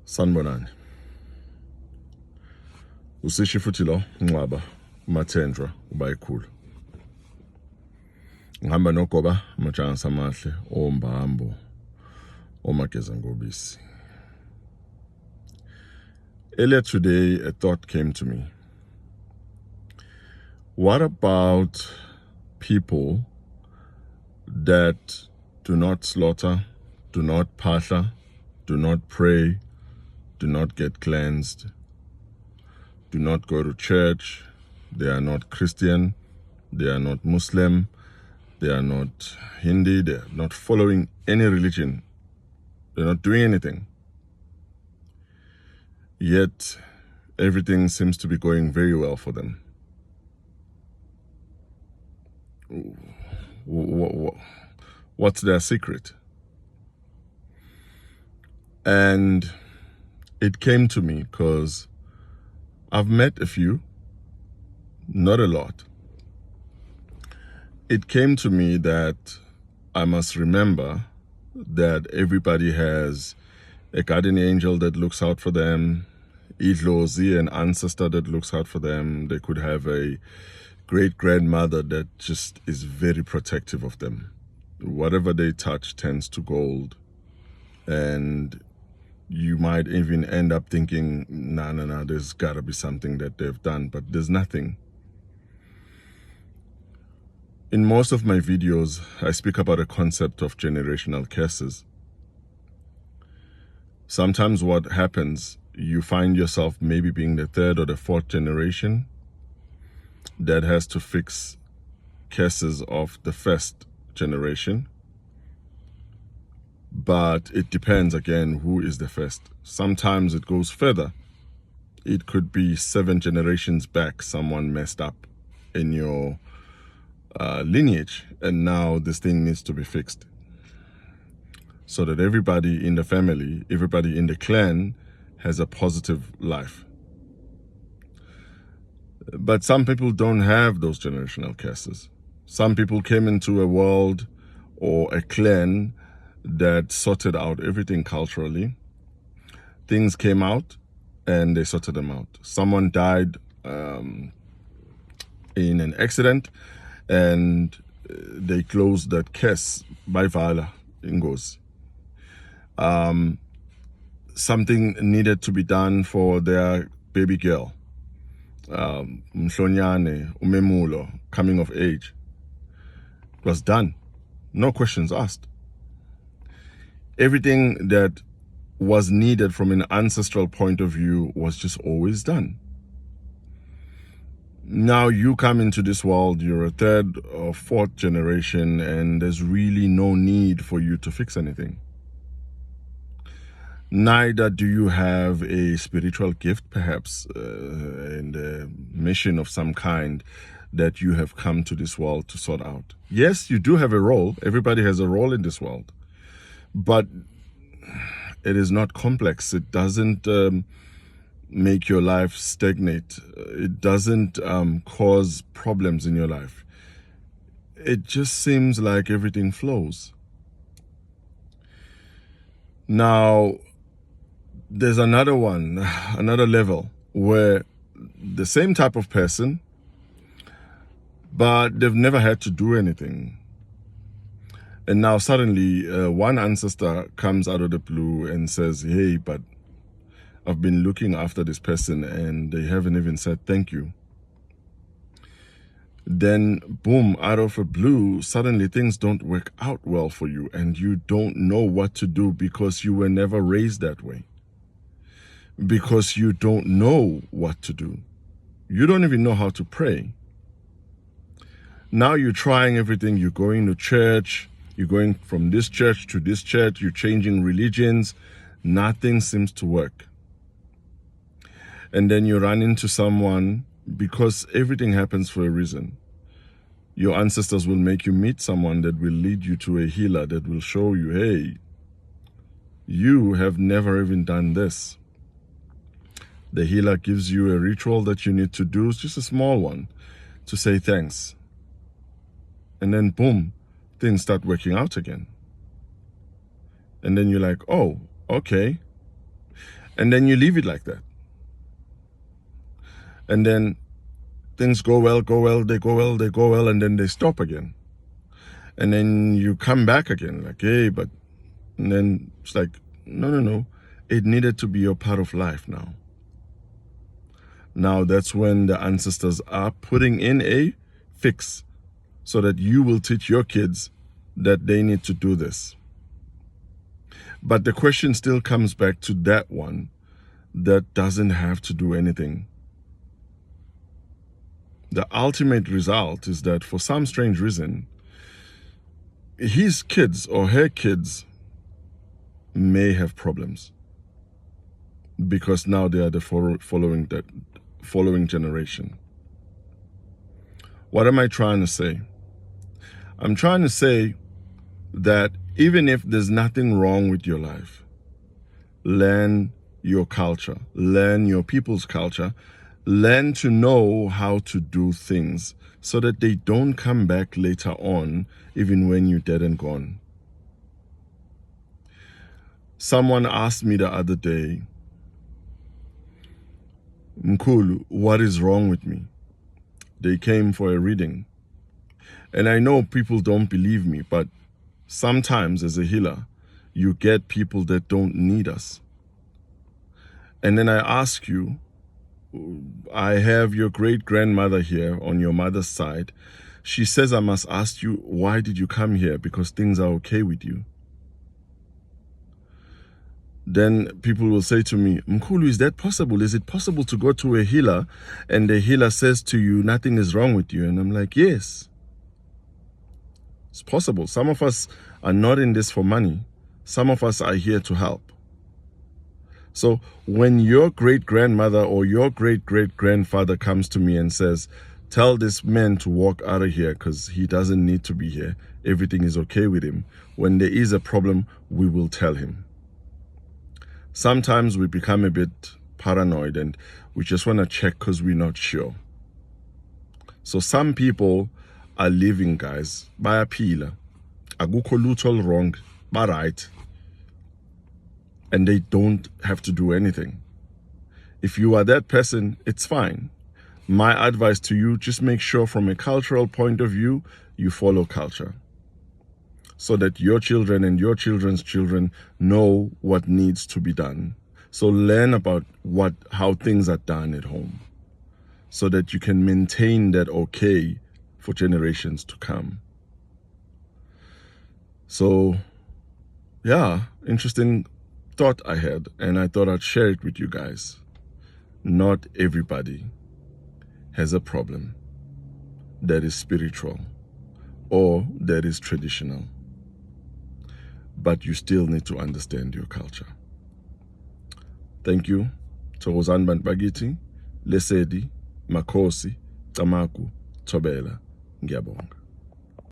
Sanibonani. Usisho futhi lo Ncwaba Mathendra ubayikhulu. Ngihamba nogoba amajanga amahle ombambo omageza ngobisi. Earlier today a thought came to me. What about people that do not slaughter, do not phahla, do not pray, do not get cleansed, do not go to church, they are not Christian, they are not Muslim, they are not Hindi, they are not following any religion, they're not doing anything. Yet everything seems to be going very well for them. What's their secret? And it came to me because I've met a few, not a lot. It came to me that I must remember that everybody has a guardian angel that looks out for them, idlozi, an ancestor that looks out for them. They could have a great-grandmother that just is very protective of them. Whatever they touch turns to gold. And you might even end up thinking, nah, there's gotta be something that they've done, but there's nothing. In most of my videos, I speak about a concept of generational curses. Sometimes what happens, you find yourself maybe being the third or the fourth generation that has to fix curses of the first generation. But it depends, again, who is the first. Sometimes it goes further. It could be 7 generations back, someone messed up in your lineage, and now this thing needs to be fixed. So that everybody in the family, everybody in the clan has a positive life. But some people don't have those generational curses. Some people came into a world or a clan that sorted out everything culturally. Things came out and they sorted them out. Someone died in an accident and they closed that case by Vala Ingos. Something needed to be done for their baby girl. Mhlonyane, umemulo, coming of age. It was done. No questions asked. Everything that was needed from an ancestral point of view was just always done. Now you come into this world, you're a third or fourth generation, and there's really no need for you to fix anything. Neither do you have a spiritual gift, perhaps, and a mission of some kind that you have come to this world to sort out. Yes, you do have a role. Everybody has a role in this world. But it is not complex. It doesn't make your life stagnate. It doesn't cause problems in your life. It just seems like everything flows. Now, there's another one, another level, where the same type of person, but they've never had to do anything. And now suddenly one ancestor comes out of the blue and says, hey, but I've been looking after this person and they haven't even said thank you. Then boom, out of the blue, suddenly things don't work out well for you and you don't know what to do because you were never raised that way. Because you don't know what to do. You don't even know how to pray. Now you're trying everything. You're going to church. You're going from this church to this church. You're changing religions. Nothing seems to work. And then you run into someone, because everything happens for a reason. Your ancestors will make you meet someone that will lead you to a healer that will show you, hey, you have never even done this. The healer gives you a ritual that you need to do, it's just a small one, to say thanks. And then boom, things start working out again. And then you're like, oh, okay. And then you leave it like that. And then things go well, they go well, and then they stop again. And then you come back again, like, hey, but, and then it's like, no. It needed to be a part of life now. Now that's when the ancestors are putting in a fix so that you will teach your kids that they need to do this. But the question still comes back to that one that doesn't have to do anything. The ultimate result is that for some strange reason, his kids or her kids may have problems because now they are the following generation. What am I trying to say? I'm trying to say that even if there's nothing wrong with your life, learn your culture, learn your people's culture, learn to know how to do things so that they don't come back later on, even when you're dead and gone. Someone asked me the other day, Mkhulu, what is wrong with me? They came for a reading. And I know people don't believe me, but sometimes as a healer, you get people that don't need us. And then I ask you, I have your great-grandmother here on your mother's side. She says I must ask you, why did you come here? Because things are okay with you. Then people will say to me, Mkhulu, is that possible? Is it possible to go to a healer and the healer says to you, nothing is wrong with you? And I'm like, yes, it's possible. Some of us are not in this for money. Some of us are here to help. So when your great-grandmother or your great-great-grandfather comes to me and says, tell this man to walk out of here because he doesn't need to be here, everything is okay with him. When there is a problem, we will tell him. Sometimes we become a bit paranoid and we just want to check because we're not sure. So some people are living, guys, bayaphila. Akukho lutho wrong, but right. And they don't have to do anything. If you are that person, it's fine. My advice to you, just make sure from a cultural point of view, you follow culture, so that your children and your children's children know what needs to be done. So learn about how things are done at home, so that you can maintain that okay for generations to come. So, yeah, interesting thought I had, and I thought I'd share it with you guys. Not everybody has a problem that is spiritual or that is traditional, but you still need to understand your culture. Thank you. Thokozani bantu bakithi, Lesedi, Makhosi, Tamaku, Thobela. Ngiyabonga.